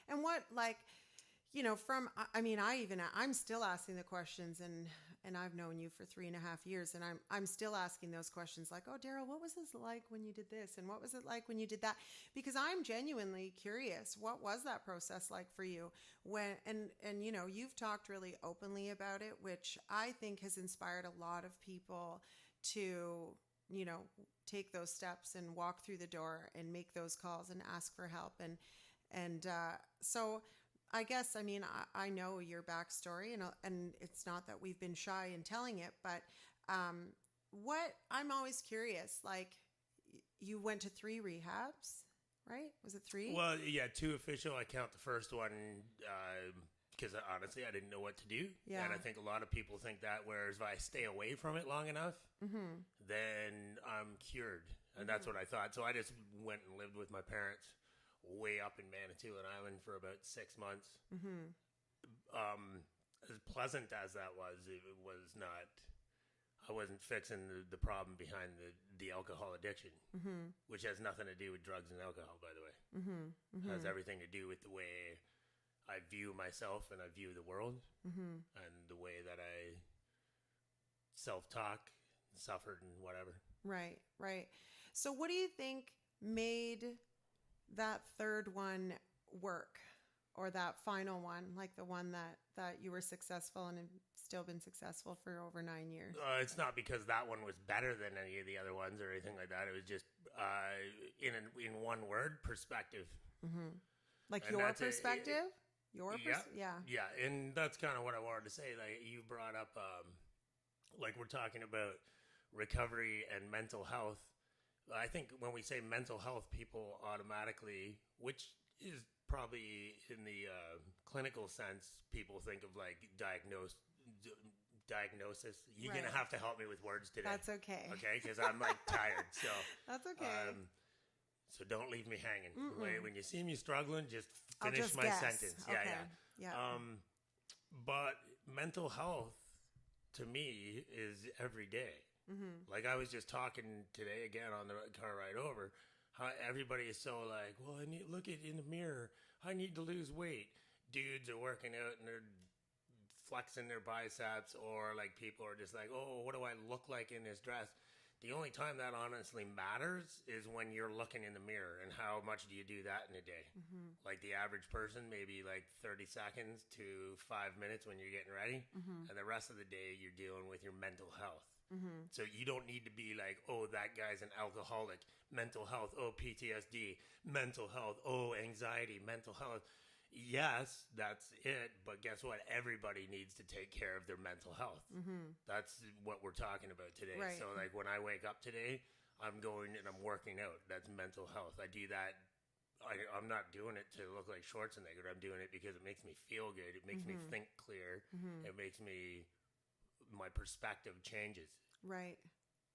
And what, like, I'm still asking the questions, and I've known you for 3.5 years, and I'm still asking those questions, like, oh, Daryl, what was this like when you did this? And what was it like when you did that? Because I'm genuinely curious. What was that process like for you when, you've talked really openly about it, which I think has inspired a lot of people to, take those steps and walk through the door and make those calls and ask for help. So I guess, I know your backstory, and it's not that we've been shy in telling it, but what I'm always curious, like, you went to 3 rehabs, right? Was it 3? Well, yeah, 2 official. I count the first one because honestly, I didn't know what to do. Yeah. And I think a lot of people think that, whereas if I stay away from it long enough, then I'm cured. And that's what I thought. So I just went and lived with my parents way up in Manitoulin Island for about 6 months. As pleasant as that was, it was not. I wasn't fixing the problem behind the alcohol addiction, which has nothing to do with drugs and alcohol, by the way. It has everything to do with the way I view myself and I view the world, and the way that I self-talk, suffered, and whatever. Right. So what do you think made that third one work, or that final one, like the one that you were successful and have still been successful for over 9 years? It's not because that one was better than any of the other ones or anything like that. It was just in one word, perspective. Like, And your that's it. perspective? Yeah, and that's kind of what I wanted to say. Like, you brought up, like, we're talking about recovery and mental health. I think when we say mental health, people automatically, which is probably in the clinical sense, people think of like diagnosis. You're gonna have to help me with words today. That's okay. Okay, because I'm like tired. So that's okay. So don't leave me hanging. When you see me struggling, just I'll finish just my guess. sentence. Okay. Yeah. But mental health to me is every day. Like, I was just talking today again on the car ride over, how everybody is so like, well, I need look at in the mirror. I need to lose weight. Dudes are working out and they're flexing their biceps, or like people are just like, oh, what do I look like in this dress? The only time that honestly matters is when you're looking in the mirror, and how much do you do that in a day? Like, the average person, maybe like 30 seconds to 5 minutes when you're getting ready, and the rest of the day you're dealing with your mental health. So you don't need to be like, oh, that guy's an alcoholic, mental health, oh, PTSD, mental health, oh, anxiety, mental health. Yes, that's it. But guess what? Everybody needs to take care of their mental health. That's what we're talking about today. Right. So, like, when I wake up today, I'm going and I'm working out. That's mental health. I do that. I'm not doing it to look like Schwarzenegger. I'm doing it because it makes me feel good. It makes me think clear. It makes my perspective changes. Right.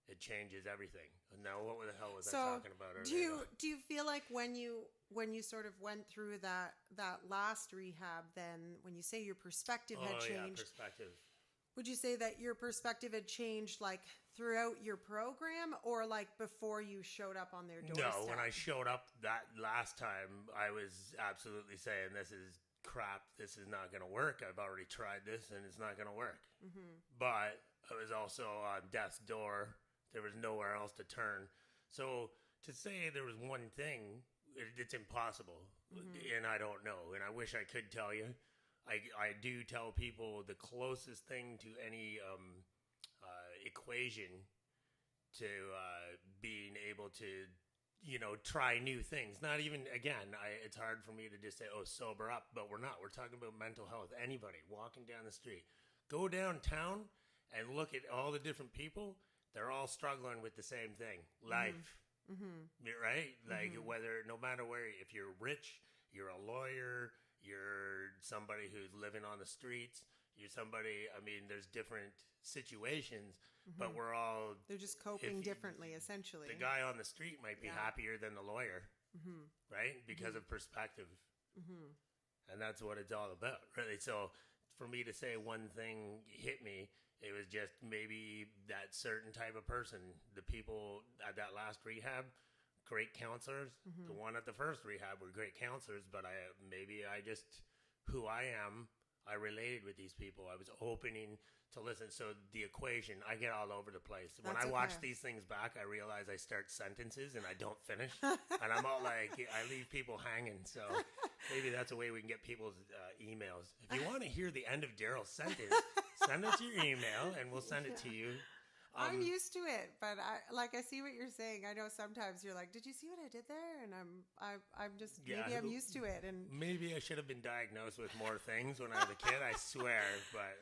It changes everything. Now, what the hell was I talking about earlier? Do you feel like when you sort of went through that last rehab, then when you say your perspective had changed, perspective. Would you say that your perspective had changed, like, throughout your program, or like before you showed up on their doorstep? No, when I showed up that last time, I was absolutely saying, this is crap. This is not going to work. I've already tried this and it's not going to work. But I was also on death's door. There was nowhere else to turn. So to say there was one thing, it's impossible. And I don't know. And I wish I could tell you. I do tell people the closest thing to any equation to being able to, try new things. Not even, again, it's hard for me to just say, oh, sober up. But we're not. We're talking about mental health. Anybody walking down the street. Go downtown and look at all the different people. They're all struggling with the same thing. Life. Right? Like, no matter where, if you're rich, you're a lawyer, you're somebody who's living on the streets, you're somebody, there's different situations, but They're just coping differently, essentially. The guy on the street might be happier than the lawyer, right? Because of perspective. And that's what it's all about, really. So for me to say one thing hit me, it was just maybe that certain type of person. The people at that last rehab, great counselors. The one at the first rehab were great counselors, but who I am, I related with these people. I was opening to listen. So the equation, I get all over the place. When I watch these things back, I realize I start sentences and I don't finish. And I'm all like, I leave people hanging. So maybe that's a way we can get people's emails. If you want to hear the end of Daryl's sentence, send it to your email and we'll send it to you. I'm used to it, but I see what you're saying. I know sometimes you're like, "Did you see what I did there?" And I'm just maybe I'm used to it. And maybe I should have been diagnosed with more things when I was a kid. I swear, but